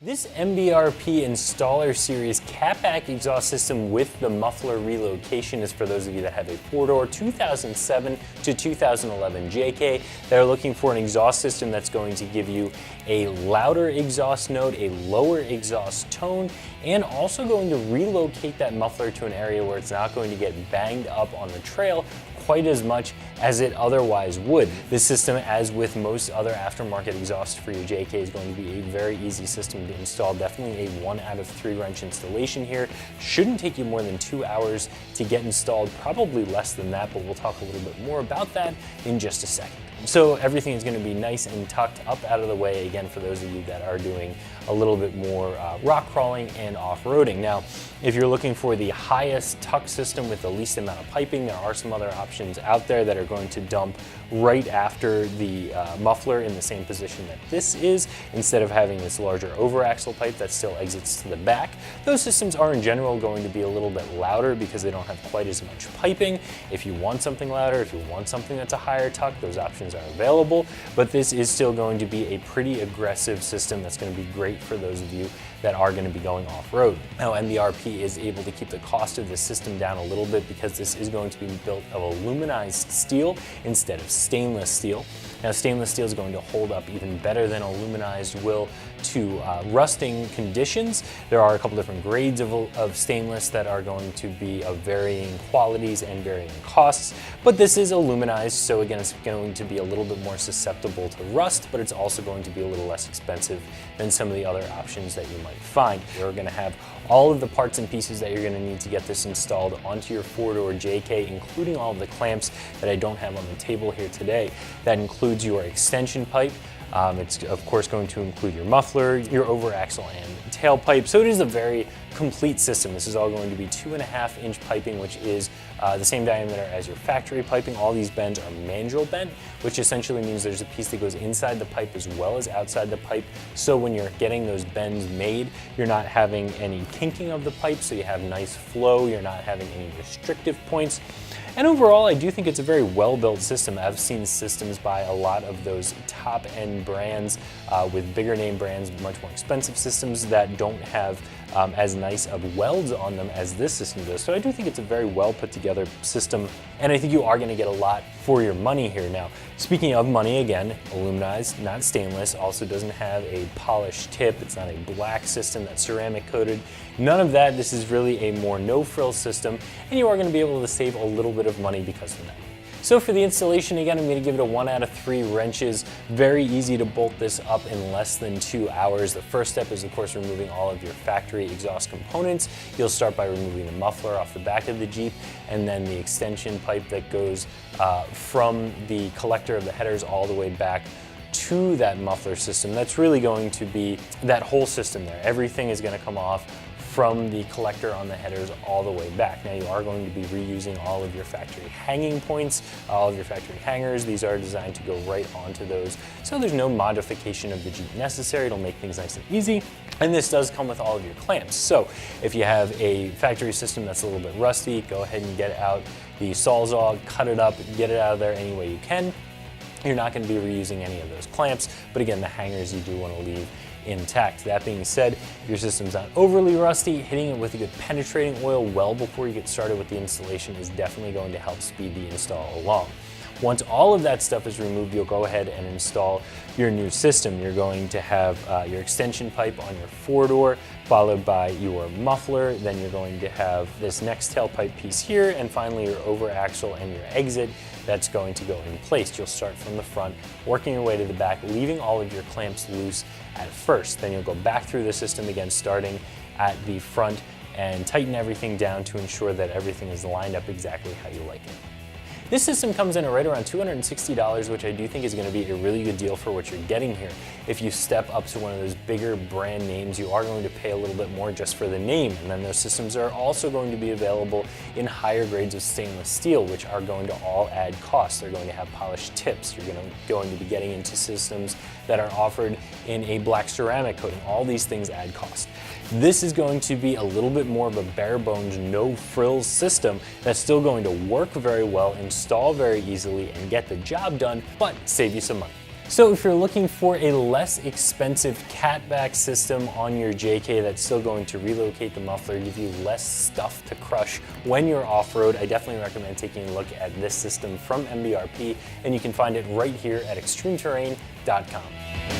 This MBRP Installer Series catback exhaust system with the muffler relocation is for those of you that have a four-door 2007 to 2011 JK that are looking for an exhaust system that's going to give you a louder exhaust note, a lower exhaust tone, and also going to relocate that muffler to an area where it's not going to get banged up on the trail quite as much as it otherwise would. This system, as with most other aftermarket exhausts for your JK, is going to be a very easy system to install. Definitely a 1 out of 3 wrench installation here. Shouldn't take you more than 2 hours to get installed, probably less than that, but we'll talk a little bit more about that in just a second. So everything is going to be nice and tucked up out of the way, again, for those of you that are doing a little bit more rock crawling and off-roading. Now, if you're looking for the highest tuck system with the least amount of piping, there are some other options out there that are going to dump right after the muffler in the same position that this is, instead of having this larger over-axle pipe that still exits to the back. Those systems are in general going to be a little bit louder because they don't have quite as much piping. If you want something louder, if you want something that's a higher tuck, those options are available, but this is still going to be a pretty aggressive system that's going to be great for those of you that are going to be going off-road. Now, MBRP is able to keep the cost of this system down a little bit because this is going to be built of aluminized steel instead of stainless steel. Now, stainless steel is going to hold up even better than aluminized will to rusting conditions. There are a couple different grades of stainless that are going to be of varying qualities and varying costs, but this is aluminized, so again, it's going to be a little bit more susceptible to rust, but it's also going to be a little less expensive than some of the other options that you might find. You're going to have all of the parts and pieces that you're going to need to get this installed onto your four-door JK, including all of the clamps that I don't have on the table here today. That includes your extension pipe. It's of course going to include your muffler, your over-axle and tailpipe, so it is a very complete system. This is all going to be 2.5-inch piping, which is the same diameter as your factory piping. All these bends are mandrel bent, which essentially means there's a piece that goes inside the pipe as well as outside the pipe, so when you're getting those bends made, you're not having any kinking of the pipe, so you have nice flow, you're not having any restrictive points. And overall, I do think it's a very well-built system. I've seen systems by a lot of those top-end brands with bigger name brands, much more expensive systems that don't have as nice of welds on them as this system does. So I do think it's a very well put together system, and I think you are going to get a lot for your money here. Now, speaking of money, again, aluminized, not stainless, also doesn't have a polished tip. It's not a black system that's ceramic coated. None of that. This is really a more no-frill system, and you are going to be able to save a little bit of money because of that. So for the installation, again, I'm going to give it a 1 out of 3 wrenches. Very easy to bolt this up in less than 2 hours. The first step is, of course, removing all of your factory exhaust components. You'll start by removing the muffler off the back of the Jeep, and then the extension pipe that goes from the collector of the headers all the way back to that muffler system. That's really going to be that whole system there. Everything is going to come off from the collector on the headers all the way back. Now, you are going to be reusing all of your factory hanging points, all of your factory hangers. These are designed to go right onto those, so there's no modification of the Jeep necessary. It'll make things nice and easy. And this does come with all of your clamps. So if you have a factory system that's a little bit rusty, go ahead and get out the Sawzall, cut it up, get it out of there any way you can. You're not going to be reusing any of those clamps, but again, the hangers you do want to leave intact. That being said, if your system's not overly rusty, hitting it with a good penetrating oil well before you get started with the installation is definitely going to help speed the install along. Once all of that stuff is removed, you'll go ahead and install your new system. You're going to have your extension pipe on your four-door, followed by your muffler. Then you're going to have this next tailpipe piece here, and finally your over-axle and your exit that's going to go in place. You'll start from the front, working your way to the back, leaving all of your clamps loose at first. Then you'll go back through the system again, starting at the front, and tighten everything down to ensure that everything is lined up exactly how you like it. This system comes in at right around $260, which I do think is going to be a really good deal for what you're getting here. If you step up to one of those bigger brand names, you are going to pay a little bit more just for the name. And then those systems are also going to be available in higher grades of stainless steel, which are going to all add cost. They're going to have polished tips. You're going to be getting into systems that are offered in a black ceramic coating. All these things add cost. This is going to be a little bit more of a bare bones, no frills system that's still going to work very well, install very easily, and get the job done, but save you some money. So if you're looking for a less expensive catback system on your JK that's still going to relocate the muffler, give you less stuff to crush when you're off-road, I definitely recommend taking a look at this system from MBRP, and you can find it right here at ExtremeTerrain.com.